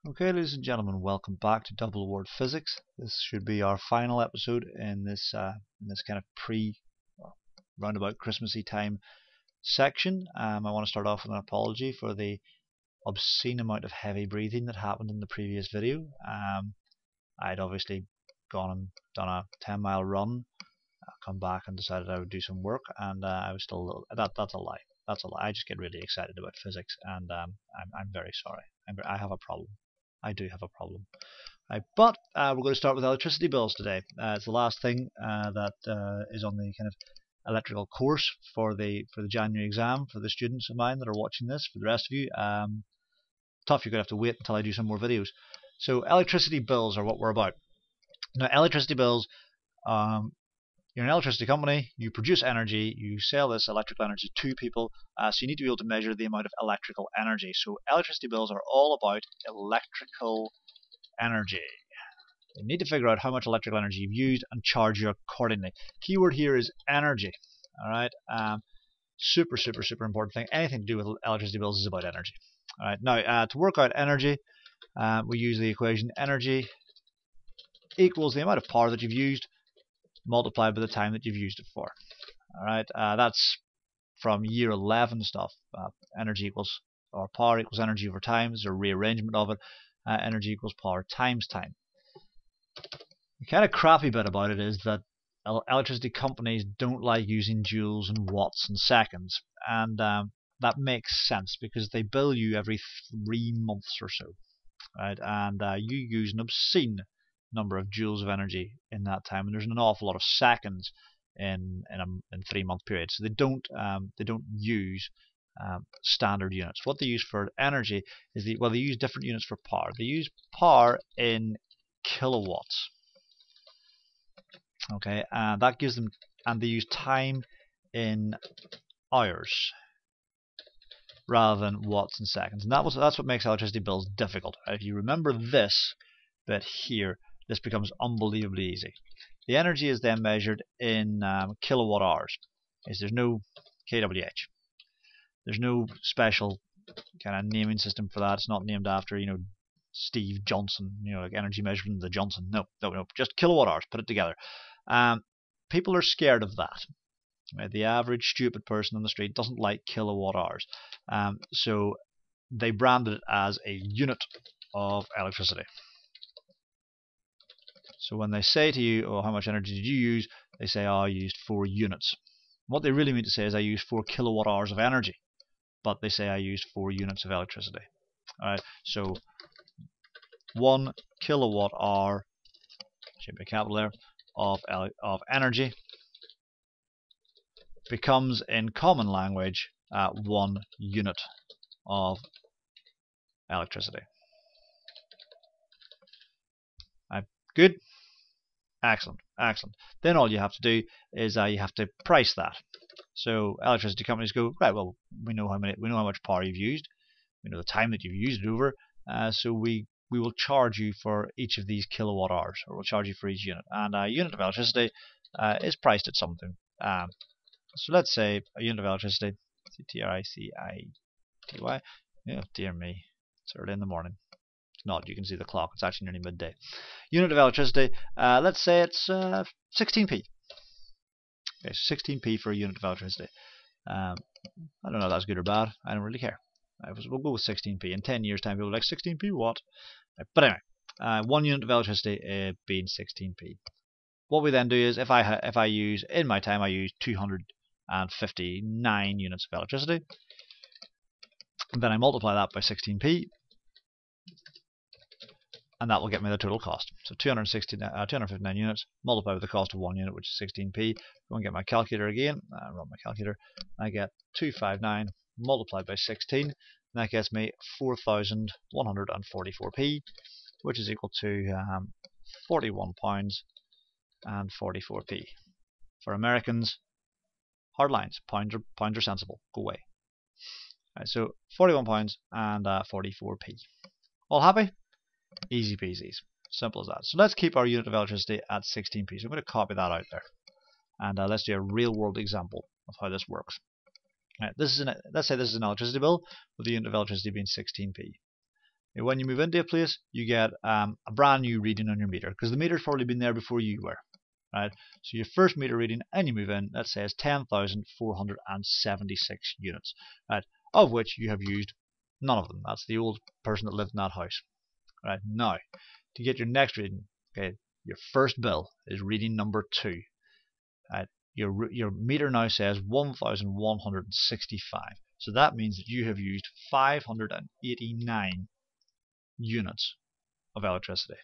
Okay, ladies and gentlemen, welcome back to Double Award Physics. This should be our final episode in this kind of roundabout Christmassy time section. I want to start off with an apology for the obscene amount of heavy breathing that happened in the previous video. I'd obviously gone and done a 10-mile run, come back and decided I would do some work, and I was still a little, that's a lie. That's a lie. I just get really excited about physics, and I'm very sorry. I have a problem. I do have a problem. But we're going to start with electricity bills today. It's the last thing that is on the kind of electrical course for the January exam for the students of mine that are watching this. For the rest of you, tough. You're going to have to wait until I do some more videos. So electricity bills are what we're about. Now, electricity bills. You're an electricity company, you produce energy, you sell this electrical energy to people, so you need to be able to measure the amount of electrical energy. So electricity bills are all about electrical energy. You need to figure out how much electrical energy you've used and charge you accordingly. Keyword here is energy. Alright, super important thing. Anything to do with electricity bills is about energy. Alright, now to work out energy, we use the equation energy equals the amount of power that you've used multiplied by the time that you've used it for. Alright, that's from year 11 stuff. Energy equals, or power equals energy over time. There's a rearrangement of it. Energy equals power times time. The kind of crappy bit about it is that electricity companies don't like using joules and watts and seconds, and that makes sense because they bill you every 3 months or so, right? And you use an obscene number of joules of energy in that time, and there's an awful lot of seconds in 3 month period. So they don't use standard units. What they use for energy is they use different units for power. They use power in kilowatts. Okay, and that gives them, and they use time in hours rather than watts and seconds. And that's what makes electricity bills difficult. If you remember this bit here, this becomes unbelievably easy. The energy is then measured in kilowatt hours. There's no kWh. There's no special kind of naming system for that. It's not named after, Steve Johnson, like energy measurement, the Johnson. No, just kilowatt hours. Put it together. People are scared of that. Right? The average stupid person on the street doesn't like kilowatt hours. So they branded it as a unit of electricity. So when they say to you, oh, how much energy did you use? They say, oh, I used 4 units. What they really mean to say is I used 4 kilowatt hours of energy. But they say I used 4 units of electricity. Alright, so 1 kilowatt hour, should be a capital there, of energy becomes, in common language, 1 unit of electricity. Good? Excellent. Then all you have to do is you have to price that. So electricity companies go, right, well, we know how much power you've used, we know the time that you've used it over, so we will charge you for each of these kilowatt hours, or we'll charge you for each unit. And a unit of electricity is priced at something. So let's say a unit of electricity, TRICITY. Yeah, dear me, it's early in the morning. Not, you can see the clock, it's actually nearly midday. Unit of electricity, let's say it's 16p. Okay, 16p for a unit of electricity. I don't know if that's good or bad, I don't really care. We'll go with 16p. In 10 years time people will be like, 16p what? But anyway, 1 unit of electricity being 16p. What we then do is, if I use, in my time I use 259 units of electricity, and then I multiply that by 16p, and that will get me the total cost. So 259 units multiplied with the cost of 1 unit, which is 16p. Go and get my calculator again. Run my calculator. I get 259 multiplied by 16, and that gets me 4,144p, which is equal to £41 and 44p. For Americans, hard lines. Pounds are sensible. Go away. Right, so £41 and 44p. All happy? Easy peasy. Simple as that. So let's keep our unit of electricity at 16p. So I'm going to copy that out there. And let's do a real world example of how this works. Right, let's say this is an electricity bill with the unit of electricity being 16p. When you move into a place, you get a brand new reading on your meter, because the meter's probably been there before you were. Right? So your first meter reading, and you move in, that says 10,476 units, right? Of which you have used none of them. That's the old person that lived in that house. Right? Now, to get your next reading, okay, your first bill is reading number 2. Right? Your meter now says 1,165. So that means that you have used 589 units of electricity.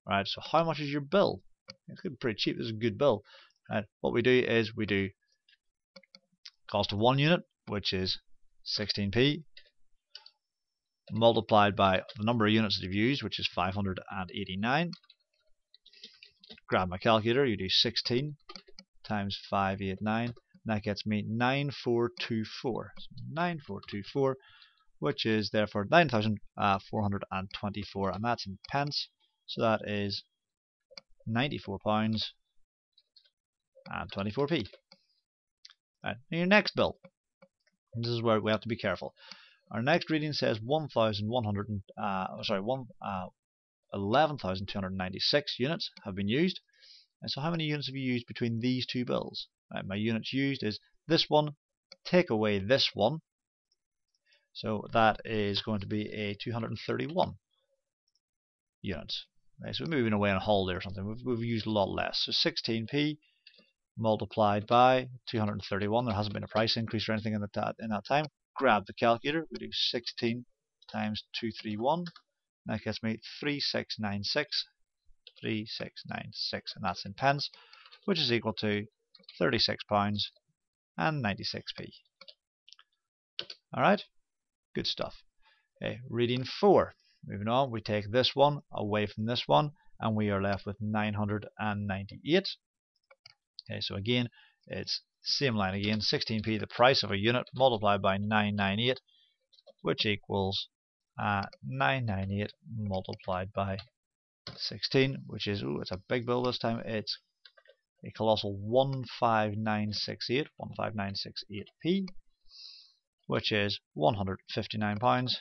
Right? So how much is your bill? It's going to be pretty cheap. This is a good bill. Right? What we do is we do cost of 1 unit, which is 16p, multiplied by the number of units that you've used, which is 589. Grab my calculator, you do 16 times 589, and that gets me 9424. So 9424, which is therefore 9,424, and that's in pence. So that is £94 and 24p. Right, and your next bill. This is where we have to be careful. Our next reading says 11,296 units have been used. And so how many units have you used between these two bills? Right, my units used is this one, take away this one. So that is going to be a 231 units. Right, so we're moving away on holiday or something. We've used a lot less. So 16p multiplied by 231. There hasn't been a price increase or anything in that time. Grab the calculator. We do 16 times 231. That gets me 3696. 3696, and that's in pence, which is equal to £36 and 96p. Alright, good stuff. Okay, reading 4. Moving on, we take this one away from this one, and we are left with 998. Okay, so again, it's same line again, 16p, the price of a unit, multiplied by 998, which equals 998 multiplied by 16, which is, it's a big bill this time. It's a colossal 15968, 15968p, which is £159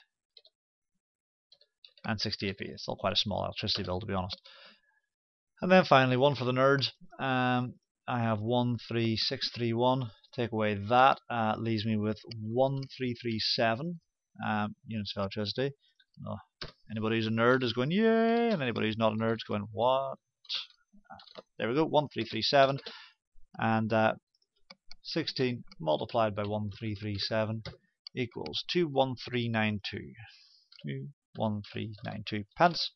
and 68p. It's still quite a small electricity bill, to be honest. And then finally, one for the nerds. I have 13631. Take away that, leaves me with 1337 units of electricity. Anybody who's a nerd is going yay, and anybody who's not a nerd is going what? There we go, 1337, and 16 multiplied by 1337 equals 21392. 21392 pence,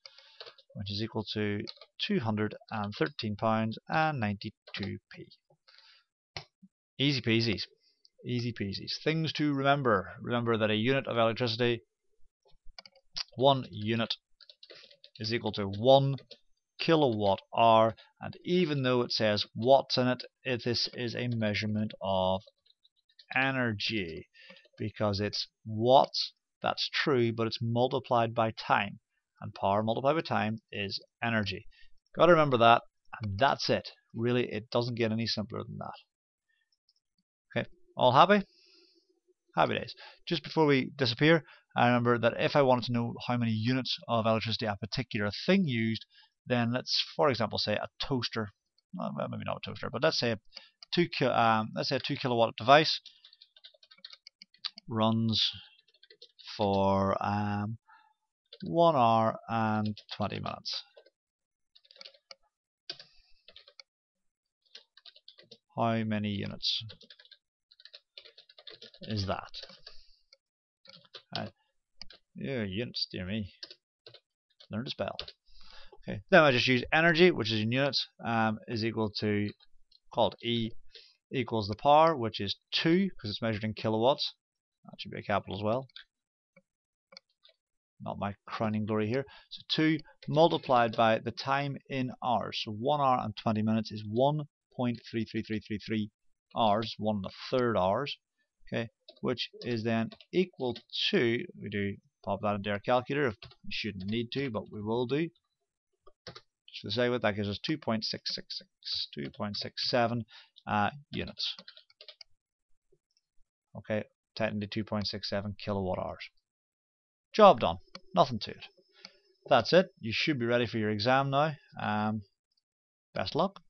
which is equal to £213 and 92p. Easy peasies. Easy peasies. Things to remember. Remember that a unit of electricity, 1 unit, is equal to 1 kilowatt hour, and even though it says watts in it, this is a measurement of energy, because it's watts, that's true, but it's multiplied by time, and power multiplied by time is energy. Got to remember that, and that's it. Really, it doesn't get any simpler than that. Okay, all happy? Happy days. Just before we disappear, I remember that if I wanted to know how many units of electricity a particular thing used, then let's, for example, say a toaster. Well, maybe not a toaster, but let's say a 2 kilowatt device runs for 1 hour and 20 minutes. How many units is that? Yeah, units, dear me. Learn to spell. Okay, then I just use energy, which is in units, is equal to, called E, equals the power, which is 2, because it's measured in kilowatts. That should be a capital as well. Not my crowning glory here. So 2 multiplied by the time in hours. So 1 hour and 20 minutes is 1.33333 hours, 1 1/3 hours. Okay, which is then equal to, we do pop that into our calculator. We shouldn't need to, but we will do. Just for the sake of it, that gives us 2.666, 2.67 units. Okay, technically 2.67 kilowatt hours. Job done. Nothing to it. That's it. You should be ready for your exam now. Best luck.